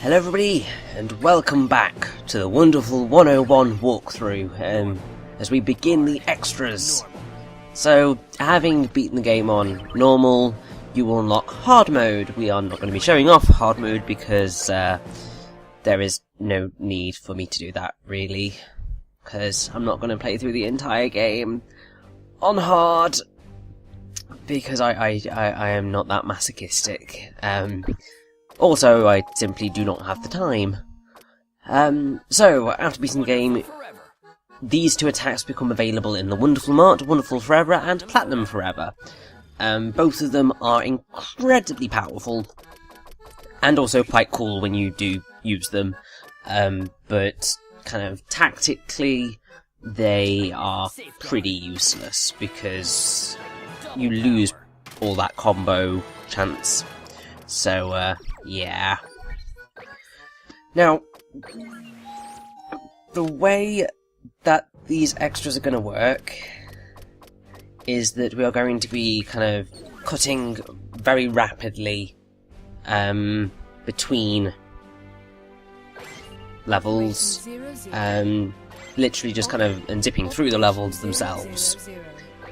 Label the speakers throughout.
Speaker 1: Hello everybody, and welcome back to the wonderful 101 walkthrough, as we begin the extras. So, having beaten the game on normal, you will unlock hard mode. We are not going to be showing off hard mode because there is no need for me to do that, really. Because I'm not going to play through the entire game on hard, because I am not that masochistic. Also, I simply do not have the time. So, after beating the game, these two attacks become available in the Wonderful Mart, Wonderful Forever, and Platinum Forever. Both of them are incredibly powerful, and also quite cool when you do use them. But, kind of tactically, they are pretty useless, because you lose all that combo chance. So, yeah. Now, the way that these extras are going to work is that we are going to be kind of cutting very rapidly between levels, literally just kind of zipping through the levels themselves,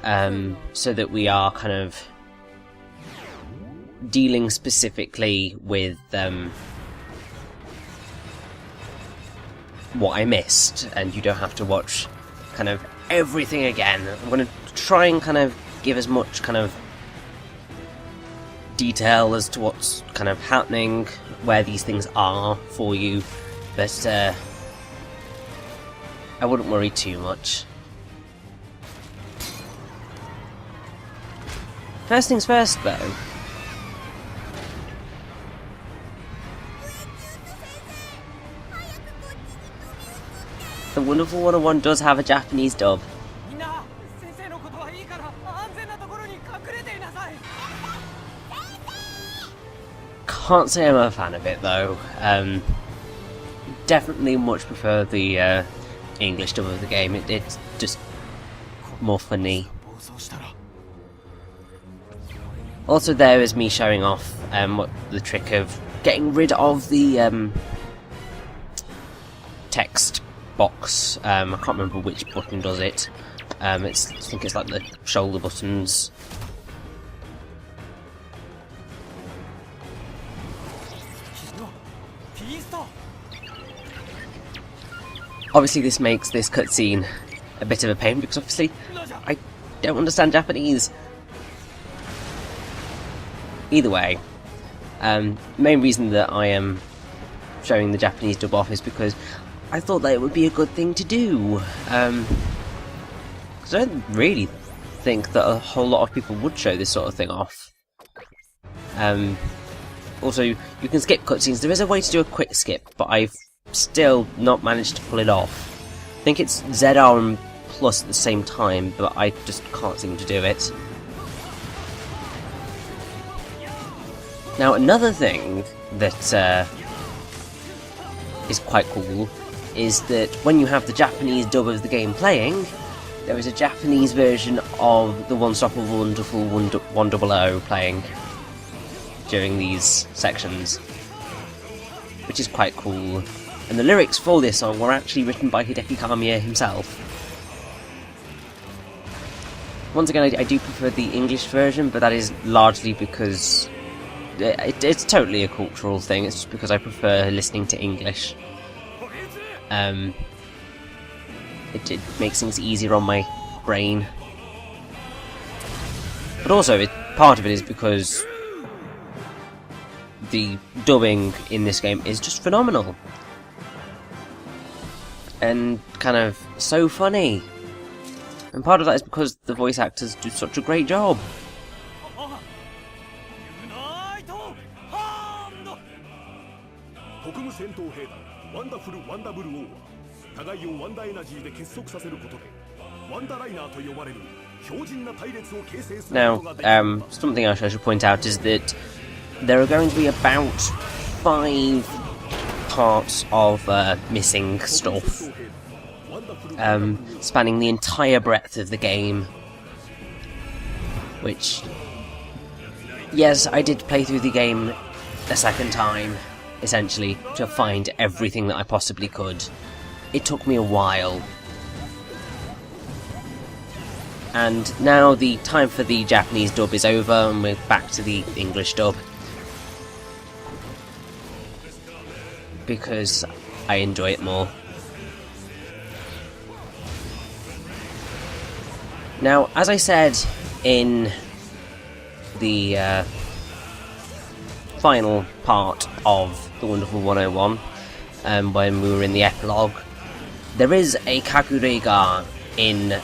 Speaker 1: so that we are kind of dealing specifically with what I missed, and you don't have to watch kind of everything again. I'm going to try and kind of give as much kind of detail as to what's kind of happening, where these things are for you, but I wouldn't worry too much. First things first, though. The Wonderful 101 does have a Japanese dub. Can't say I'm a fan of it though. Definitely much prefer the English dub of the game. It's just more funny. Also, there is me showing off what the trick of getting rid of the text box. I can't remember which button does it. I think it's like the shoulder buttons. Obviously this makes this cutscene a bit of a pain, because obviously I don't understand Japanese. Either way, main reason that I am showing the Japanese dub off is because I thought that it would be a good thing to do, because I don't really think that a whole lot of people would show this sort of thing off. Also, you can skip cutscenes. There is a way to do a quick skip, but I've still not managed to pull it off. I think it's ZR and plus at the same time, but I just can't seem to do it. Now, another thing that is quite cool is that when you have the Japanese dub of the game playing, there is a Japanese version of the Won-stoppable Wonderful 100 playing during these sections, which is quite cool. And the lyrics for this song were actually written by Hideki Kamiya himself. Once again, I do prefer the English version, but that is largely because it's totally a cultural thing. It's just because I prefer listening to English. It makes things easier on my brain. But also, part of it is because the dubbing in this game is just phenomenal. And kind of so funny. And part of that is because the voice actors do such a great job. Now, something else I should point out is that there are going to be about 5 parts of missing stuff, spanning the entire breadth of the game, which, yes, I did play through the game a second time, essentially, to find everything that I possibly could. It took me a while. And now the time for the Japanese dub is over and we're back to the English dub. Because I enjoy it more. Now, as I said in the final part of the Wonderful 101, when we were in the epilogue, there is a Kakurega in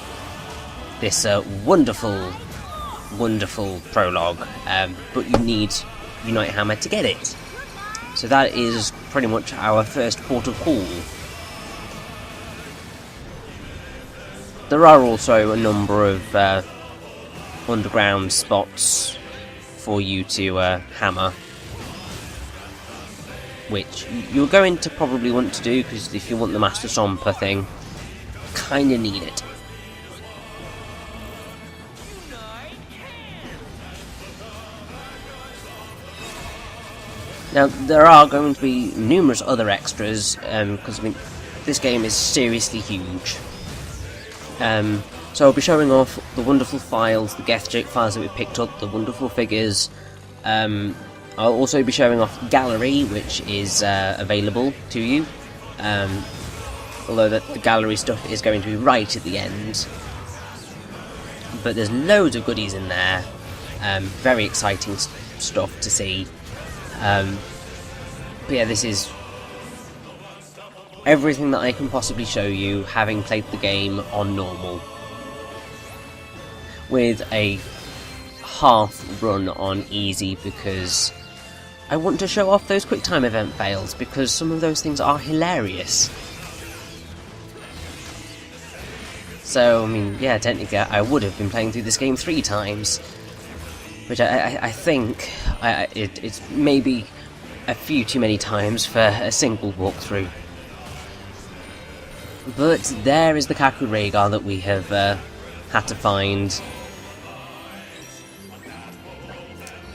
Speaker 1: this wonderful prologue, but you need Unite Hammer to get it. So that is pretty much our first port of call. There are also a number of underground spots for you to hammer, which you're going to probably want to do, because if you want the Master Stomper thing, kinda need it. Now, there are going to be numerous other extras, because I mean, this game is seriously huge. So I'll be showing off the wonderful files, the Geathjerk files that we picked up, the wonderful figures. I'll also be showing off Gallery, which is available to you, although the Gallery stuff is going to be right at the end. But there's loads of goodies in there, very exciting stuff to see. But yeah, this is everything that I can possibly show you, having played the game on normal, with a half run on easy, because I want to show off those QuickTime event fails, because some of those things are hilarious. So, I mean, yeah, technically I would have been playing through this game 3 times, which I think it's maybe a few too many times for a single walkthrough. But there is the Kakurega that we have had to find.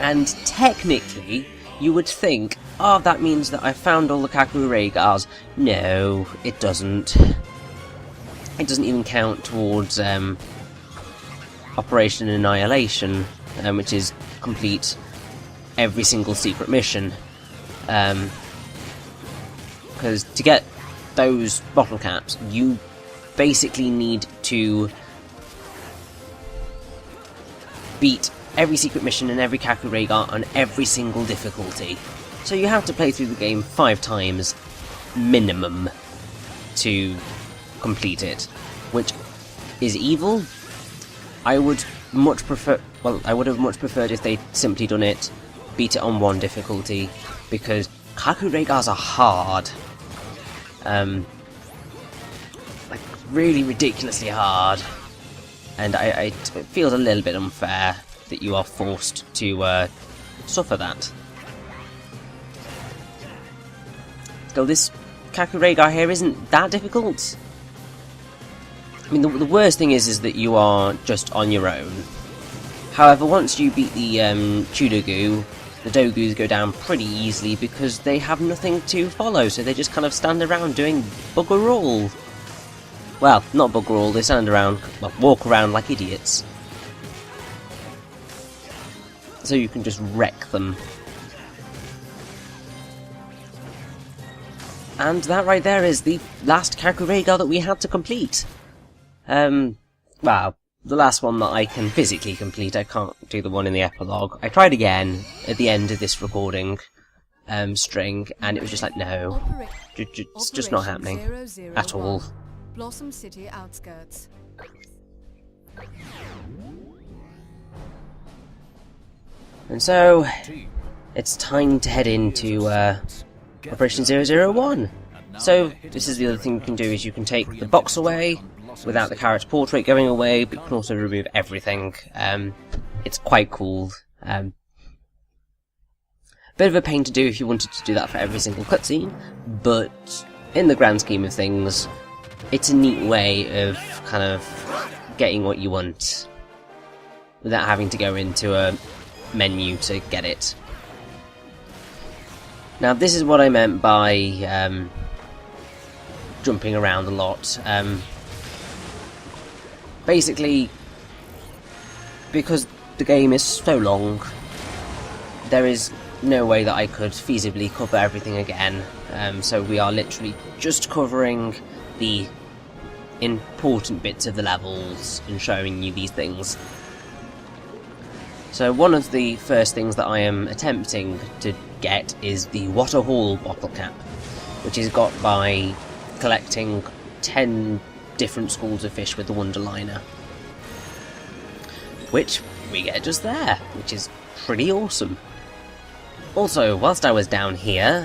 Speaker 1: And technically, you would think, oh, that means that I found all the Kakuregas. No, it doesn't. It doesn't even count towards Operation Annihilation, which is complete every single secret mission. Because to get those bottle caps, you basically need to beat every secret mission and every Kakurega on every single difficulty. So you have to play through the game 5 times minimum to complete it, which is evil. I would much prefer, well, I would have much preferred if they'd simply done it, beat it on 1 difficulty, because Kakuregas are hard. Like, really ridiculously hard. And it feels a little bit unfair that you are forced to suffer that. So this Kakurega here isn't that difficult. I mean, the worst thing is that you are just on your own. However, once you beat the Chudogu, the Dogus go down pretty easily because they have nothing to follow, so they just kind of stand around doing bugger all. Well, not bugger all, they stand around, well, walk around like idiots. So you can just wreck them. And that right there is the last Kakurega that we had to complete. Well, the last one that I can physically complete. I can't do the one in the epilogue. I tried again at the end of this recording string, and it was just like, no, it's just not happening at all.
Speaker 2: Blossom City outskirts.
Speaker 1: And so, it's time to head into Operation 001. So, this is the other thing you can do, is you can take the box away without the character portrait going away, but you can also remove everything. It's quite cool. Bit of a pain to do if you wanted to do that for every single cutscene, but in the grand scheme of things, it's a neat way of kind of getting what you want without having to go into a menu to get it. Now this is what I meant by jumping around a lot. Basically, because the game is so long, there is no way that I could feasibly cover everything again, so we are literally just covering the important bits of the levels and showing you these things. So one of the first things that I am attempting to get is the Waterhall bottle cap, which is got by collecting 10 different schools of fish with the Wonderliner, which we get just there, which is pretty awesome. Also, whilst I was down here,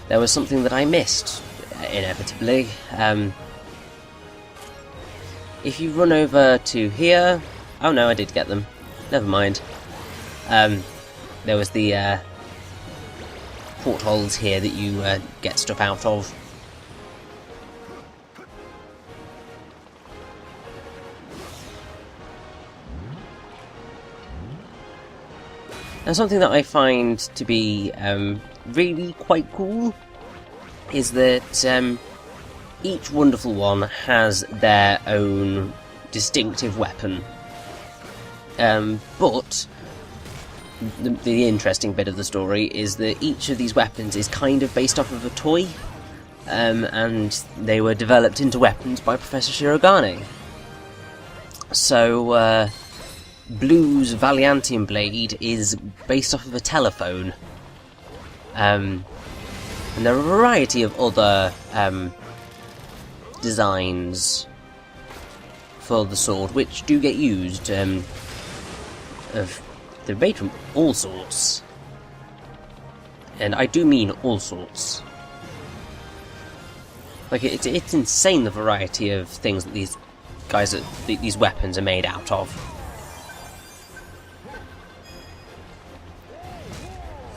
Speaker 1: there was something that I missed, inevitably. If you run over to here... Oh no, I did get them. Never mind. There was the portholes here that you get stuff out of. Now, something that I find to be really quite cool is that each wonderful one has their own distinctive weapon. But the interesting bit of the story is that each of these weapons is kind of based off of a toy, and they were developed into weapons by Professor Shirogane. So, Blue's Valiantium blade is based off of a telephone. And there are a variety of other designs for the sword which do get used. They're made from all sorts. And I do mean all sorts. Like, it's insane the variety of things that these guys, these weapons are made out of.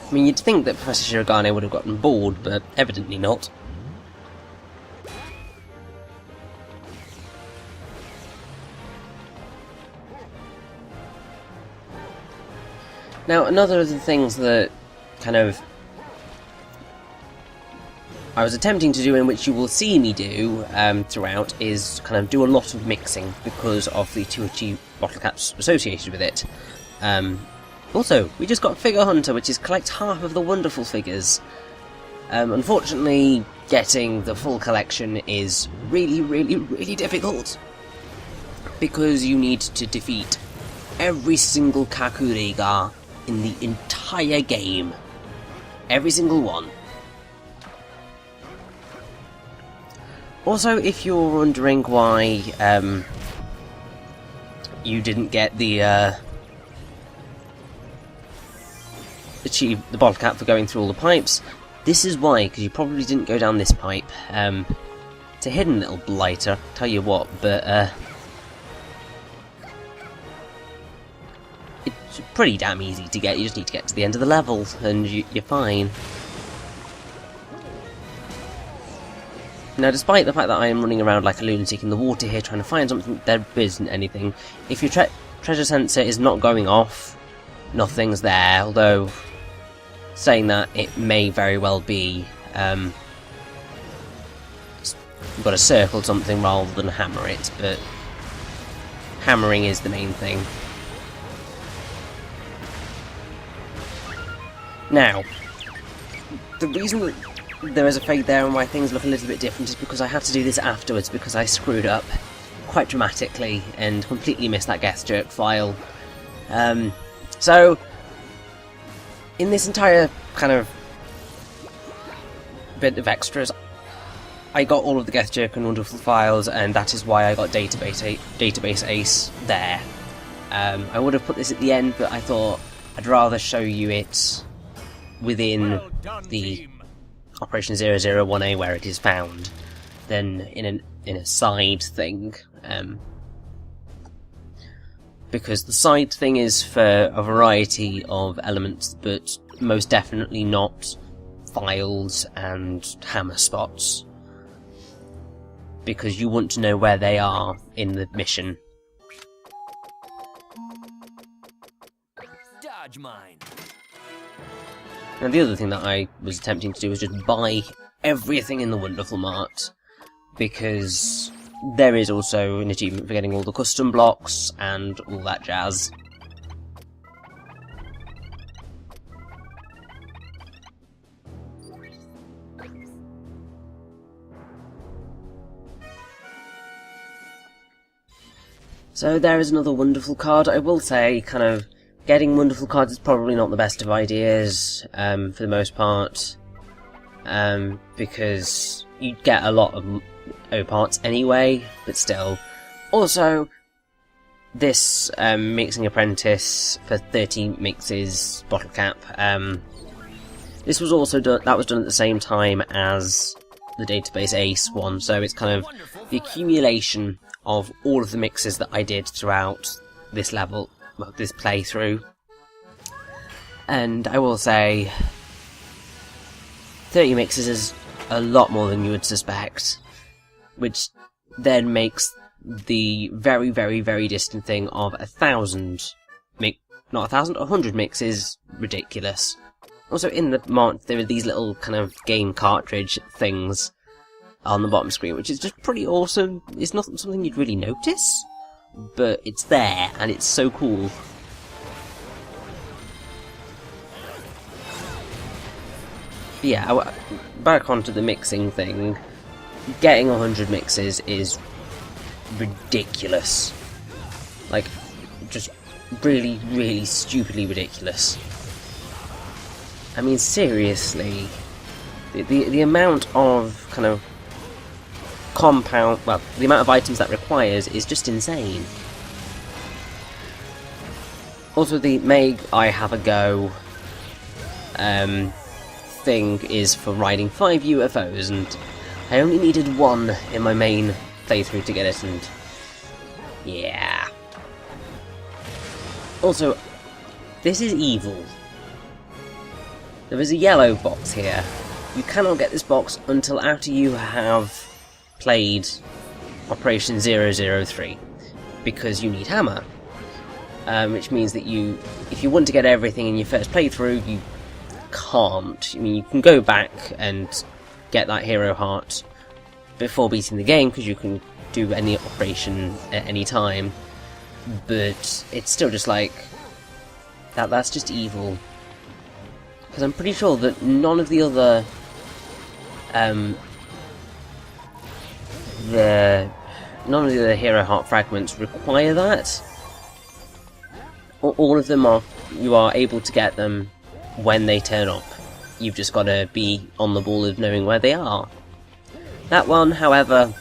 Speaker 1: I mean, you'd think that Professor Shirogane would have gotten bored, but evidently not. Now, another of the things that kind of I was attempting to do, in which you will see me do throughout, is kind of do a lot of mixing because of the 2 bottle caps associated with it. Also, we just got Figure Hunter, which is collect half of the wonderful figures. Unfortunately, getting the full collection is really, really, really difficult, because you need to defeat every single Kakuriga in the entire game. Every single one. Also, if you're wondering why you didn't get the achieve the bottle cap for going through all the pipes, this is why, because you probably didn't go down this pipe. It's a hidden little blighter, tell you what, but it's pretty damn easy to get. You just need to get to the end of the level and you're fine. Now, despite the fact that I am running around like a lunatic in the water here trying to find something, there isn't anything. If your treasure sensor is not going off, nothing's there, although saying that, it may very well be you've got to circle something rather than hammer it, but hammering is the main thing. Now, the reason that there is a fade there and why things look a little bit different is because I had to do this afterwards, because I screwed up quite dramatically and completely missed that Geathjerk file. So, in this entire kind of bit of extras, I got all of the Geathjerk and wonderful files, and that is why I got database ace there. I would have put this at the end, but I thought I'd rather show you it within the Operation 001A where it is found than in a side thing. Because the side thing is for a variety of elements, but most definitely not files and hammer spots. Because you want to know where they are in the mission.
Speaker 3: Dodge mine.
Speaker 1: And the other thing that I was attempting to do was just buy everything in the Wonderful Mart, because there is also an achievement for getting all the custom blocks and all that jazz. So there is another wonderful card. I will say, kind of, getting wonderful cards is probably not the best of ideas, for the most part, because you get a lot of O parts anyway, but still. Also, this Mixing Apprentice for 30 mixes bottle cap, this was also done, that was done at the same time as the Database Ace one, so it's kind of the accumulation of all of the mixes that I did throughout this level, well, this playthrough. And I will say, 30 mixes is a lot more than you would suspect, which then makes the very, very, very distant thing of 1,000 not 1,000, 100 mixes ridiculous. Also, in the Mart, there are these little kind of game cartridge things on the bottom screen, which is just pretty awesome. It's not something you'd really notice, but it's there, and it's so cool. But yeah, back onto the mixing thing. Getting 100 mixes is ridiculous. Like, just really, really stupidly ridiculous. I mean, seriously, the amount of kind of compound, well, the amount of items that requires is just insane. Also, the Meg I Have a Go thing is for riding 5 UFOs, and I only needed 1 in my main playthrough to get it, and yeah. Also, this is evil. There is a yellow box here. You cannot get this box until after you have played Operation 003, because you need hammer. Which means that if you want to get everything in your first playthrough, you can't. I mean, you can go back and get that hero heart before beating the game, because you can do any operation at any time, but it's still just like, that's just evil. Because I'm pretty sure that none of the other hero heart fragments require that. All of them you are able to get them when they turn up. You've just got to be on the ball of knowing where they are. That one, however,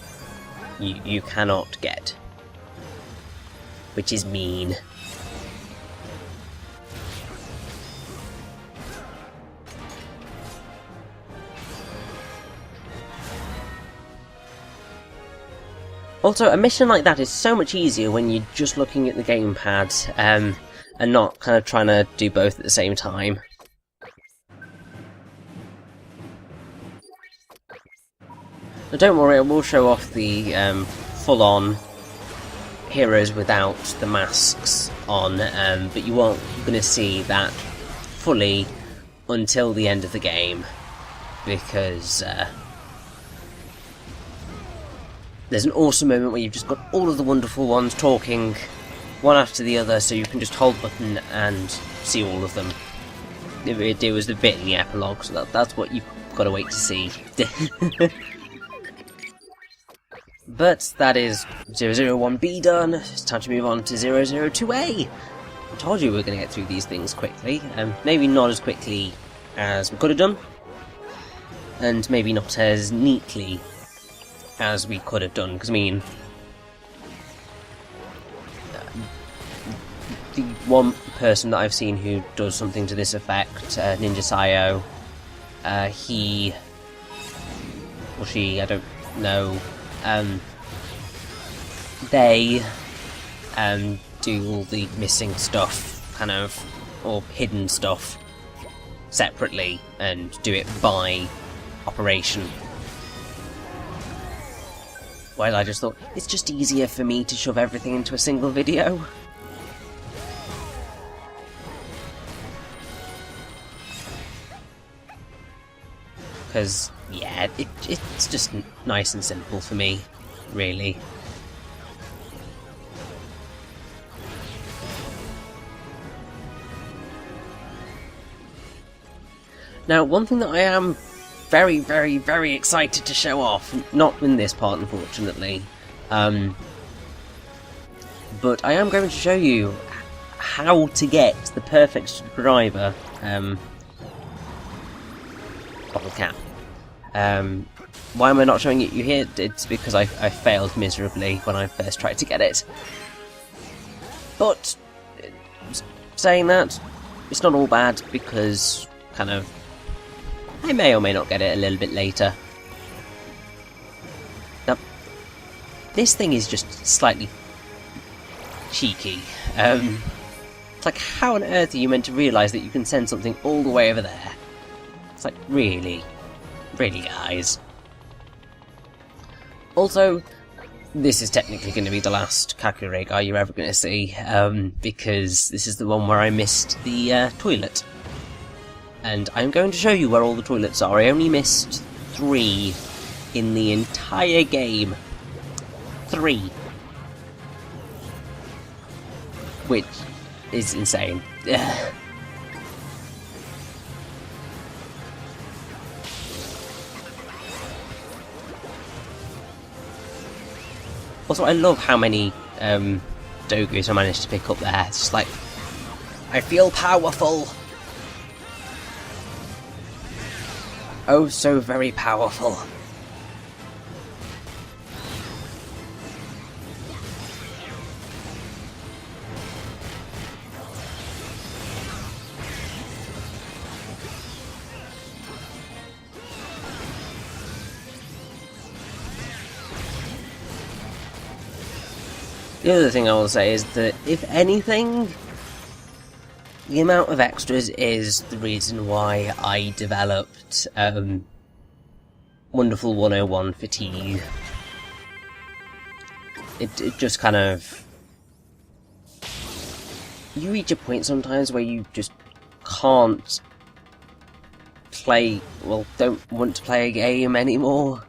Speaker 1: you cannot get, which is mean. Also, a mission like that is so much easier when you're just looking at the gamepad, and not kind of trying to do both at the same time. But don't worry, I will show off the full-on heroes without the masks on, but you aren't going to see that fully until the end of the game, because there's an awesome moment where you've just got all of the wonderful ones talking one after the other, so you can just hold button and see all of them. It was the bit in the epilogue, so that's what you've got to wait to see. But that is 001B done. It's time to move on to 002A. I told you we were going to get through these things quickly. Maybe not as quickly as we could have done, and maybe not as neatly as we could have done, because I mean, the one person that I've seen who does something to this effect, Ninja Sayo, he or she, I don't know, they do all the missing stuff, kind of, or hidden stuff, separately, and do it by operation. Well, I just thought, it's just easier for me to shove everything into a single video. because, yeah, it's just nice and simple for me, really. Now, one thing that I am very, very, very excited to show off, not in this part, unfortunately, but I am going to show you how to get the perfect screwdriver bottle cap. Why am I not showing it you here? It's because I failed miserably when I first tried to get it. But, saying that, it's not all bad, because, kind of, I may or may not get it a little bit later. Now, this thing is just slightly cheeky. It's like, how on earth are you meant to realise that you can send something all the way over there? It's like, really? Really, guys? Also, this is technically going to be the last Kakureiga you're ever going to see, because this is the one where I missed the toilet. And I'm going to show you where all the toilets are. I only missed 3 in the entire game. 3. Which is insane. Also, I love how many Dogus I managed to pick up there. It's just like, I feel powerful! Oh, so very powerful. The other thing I will say is that, if anything, the amount of extras is the reason why I developed Wonderful 101 fatigue. It just kind of... You reach a point sometimes where you just can't play... well, don't want to play a game anymore.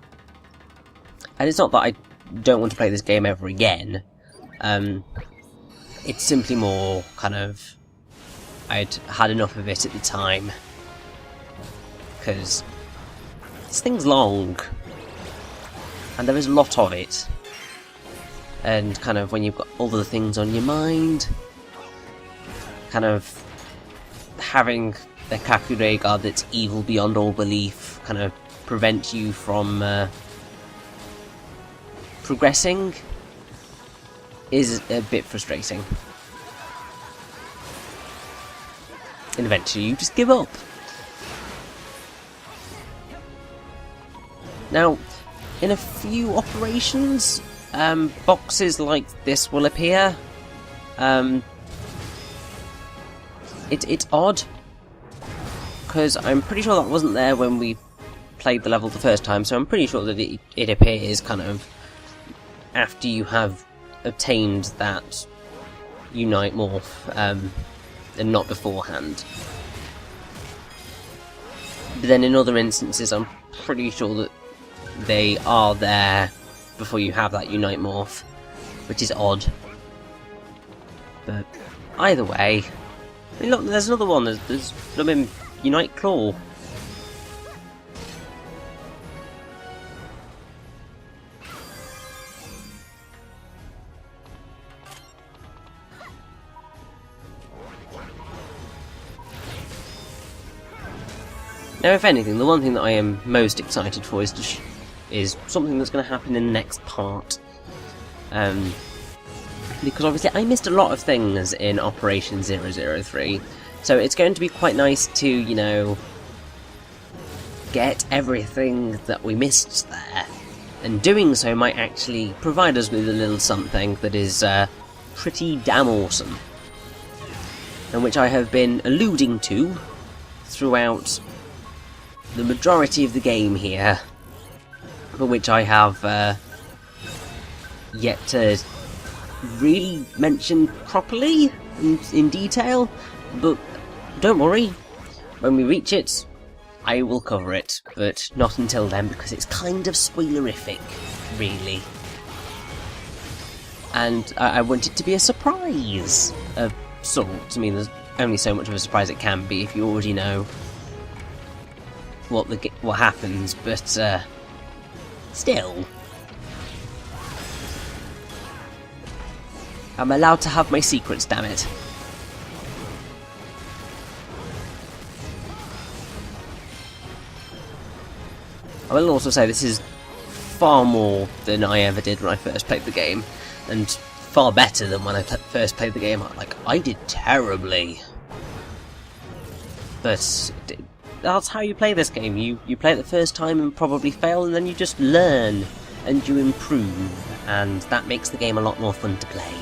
Speaker 1: And it's not that I don't want to play this game ever again. It's simply more kind of... I'd had enough of it at the time. Because this thing's long. And there is a lot of it. And kind of when you've got other things on your mind, kind of having the Kakureiga that's evil beyond all belief kind of prevent you from progressing is a bit frustrating. And eventually you just give up. Now, in a few operations, boxes like this will appear. It's odd, because I'm pretty sure that wasn't there when we played the level the first time, so I'm pretty sure that it appears kind of after you have obtained that Unite Morph, and not beforehand. But then in other instances, I'm pretty sure that they are there before you have that Unite Morph, which is odd. But either way, I mean, look, there's another one. There's Unite Claw. Now, if anything, the one thing that I am most excited for is something that's going to happen in the next part. Because obviously I missed a lot of things in Operation 003, so it's going to be quite nice to, you know, get everything that we missed there. And doing so might actually provide us with a little something that is pretty damn awesome. And which I have been alluding to throughout the majority of the game here, for which I have yet to really mention properly in detail, but don't worry, when we reach it, I will cover it, but not until then because it's kind of spoilerific, really. And I want it to be a surprise of sorts. I mean, there's only so much of a surprise it can be if you already know what happens, but still. I'm allowed to have my secrets, damn it. I will also say this is far more than I ever did when I first played the game, and far better than when I first played the game. Like, I did terribly. But that's how you play this game. You play it the first time and probably fail, and then you just learn and you improve, and that makes the game a lot more fun to play.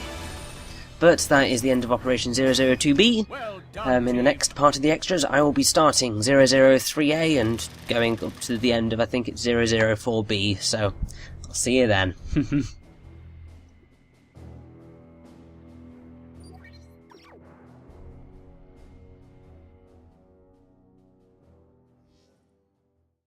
Speaker 1: But that is the end of Operation 002B. In the next part of the extras, I will be starting 003A and going up to the end of, I think it's 004B, so I'll see you then.